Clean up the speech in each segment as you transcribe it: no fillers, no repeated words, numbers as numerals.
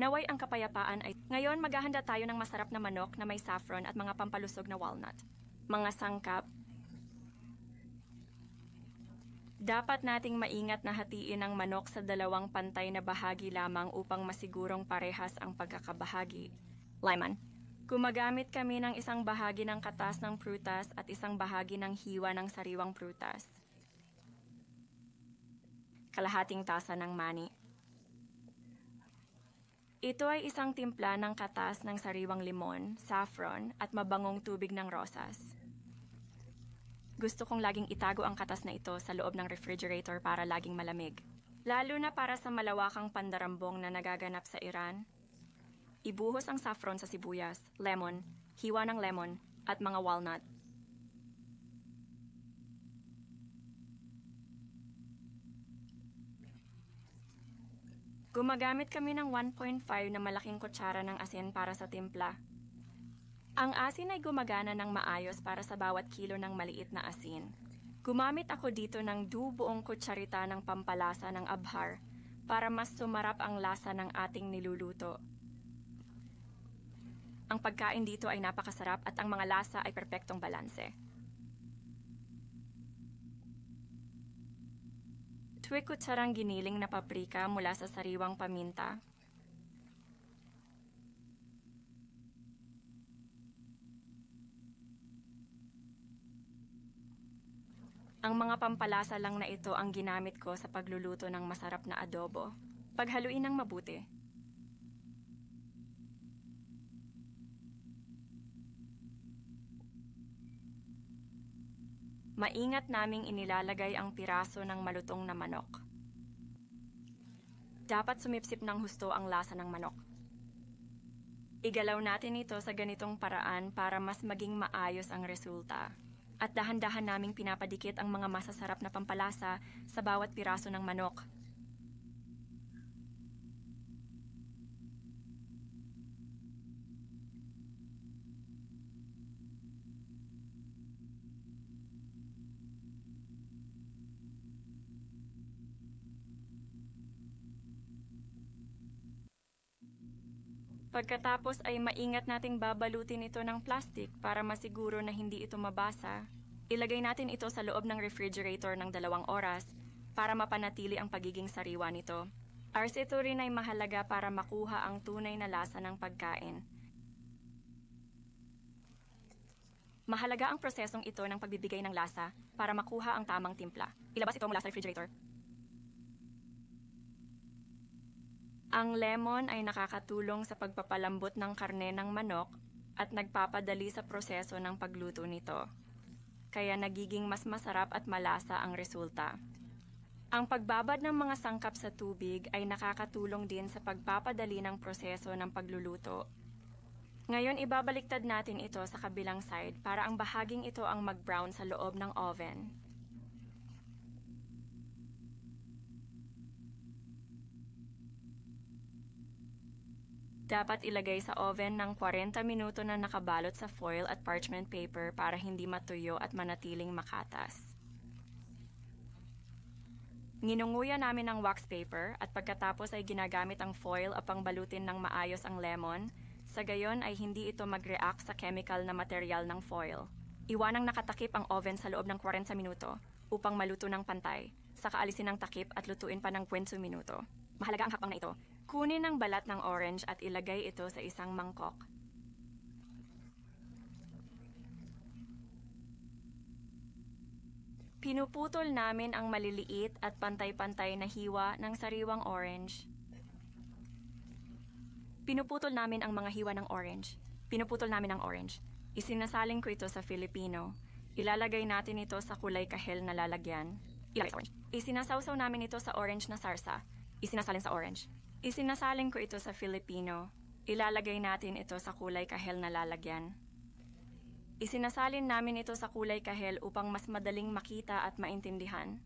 Naway ang kapayapaan ay... Ngayon, maghahanda tayo ng masarap na manok na may saffron at mga pampalusog na walnut. Mga sangkap. Dapat nating maingat na hatiin ang manok sa dalawang pantay na bahagi lamang upang masigurong parehas ang pagkakabahagi. Lyman. Gumagamit kami ng isang bahagi ng katas ng prutas at isang bahagi ng hiwa ng sariwang prutas. Kalahating tasa ng mani. Ito ay isang timpla ng katas ng sariwang limon, saffron, at mabangong tubig ng rosas. Gusto kong laging itago ang katas na ito sa loob ng refrigerator para laging malamig. Lalo na para sa malawakang pandarambong na nagaganap sa Iran. Ibuhos ang saffron sa sibuyas, lemon, hiwa ng lemon, at mga walnut. Gumagamit kami ng 1.5 na malaking kutsara ng asin para sa timpla. Ang asin ay gumagana ng maayos para sa bawat kilo ng maliit na asin. Gumamit ako dito ng buong kutsarita ng pampalasa ng abhar para mas sumarap ang lasa ng ating niluluto. Ang pagkain dito ay napakasarap at ang mga lasa ay perpektong balanse. 2 kutsarang giniling na paprika mula sa sariwang paminta. Ang mga pampalasa lang na ito ang ginamit ko sa pagluluto ng masarap na adobo. Paghaluin ng mabuti. Maingat naming inilalagay ang piraso ng malutong na manok. Dapat sumipsip ng husto ang lasa ng manok. Igalaw natin ito sa ganitong paraan para mas maging maayos ang resulta. At dahan-dahan naming pinapadikit ang mga masasarap na pampalasa sa bawat piraso ng manok. Pagkatapos ay maingat nating babalutin ito ng plastic para masiguro na hindi ito mabasa. Ilagay natin ito sa loob ng refrigerator ng 2 oras para mapanatili ang pagiging sariwa nito. Ars ito rin ay mahalaga para makuha ang tunay na lasa ng pagkain. Mahalaga ang prosesong ito ng pagbibigay ng lasa para makuha ang tamang timpla. Ilabas ito mula sa refrigerator. Ang lemon ay nakakatulong sa pagpapalambot ng karne ng manok at nagpapadali sa proseso ng pagluto nito. Kaya nagiging mas masarap at malasa ang resulta. Ang pagbabad ng mga sangkap sa tubig ay nakakatulong din sa pagpapadali ng proseso ng pagluluto. Ngayon ibabaliktad natin ito sa kabilang side para ang bahaging ito ang mag-brown sa loob ng oven. Dapat ilagay sa oven ng 40 minuto na nakabalot sa foil at parchment paper para hindi matuyo at manatiling makatas. Nginunguya namin ang wax paper at pagkatapos ay ginagamit ang foil upang balutin ng maayos ang lemon, sa gayon ay hindi ito mag-react sa chemical na material ng foil. Iwanang nakatakip ang oven sa loob ng 40 minuto upang maluto ng pantay, saka alisin ang takip at lutuin pa ng 20 minuto. Mahalaga ang hakbang na ito. Kunin ang balat ng orange at ilagay ito sa isang mangkok. Pinuputol namin ang maliliit at pantay-pantay na hiwa ng sariwang orange. Pinuputol namin ang mga hiwa ng orange. Pinuputol namin ang orange. Isinasaling ko ito sa Filipino. Ilalagay natin ito sa kulay kahel na lalagyan. Ilagay sa orange. Isinasawsaw namin ito sa orange na sarsa. Isinasalin sa orange. Isinasaling ko ito sa Filipino. Ilalagay natin ito sa kulay kahel na lalagyan. Isinasalin namin ito sa kulay kahel upang mas madaling makita at maintindihan.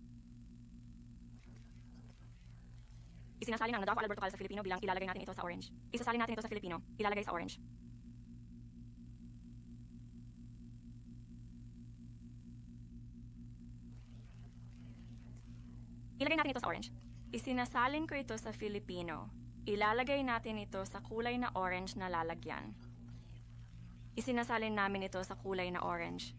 Isinasalin ang Nadako Alberto Cal sa Filipino bilang ilalagay natin ito sa orange. Isasalin natin ito sa Filipino. Ilalagay sa orange. Ilagay natin ito sa orange. Isinasalin ko ito sa Filipino. Ilalagay natin ito sa kulay na orange na lalagyan. Isinasalin namin ito sa kulay na orange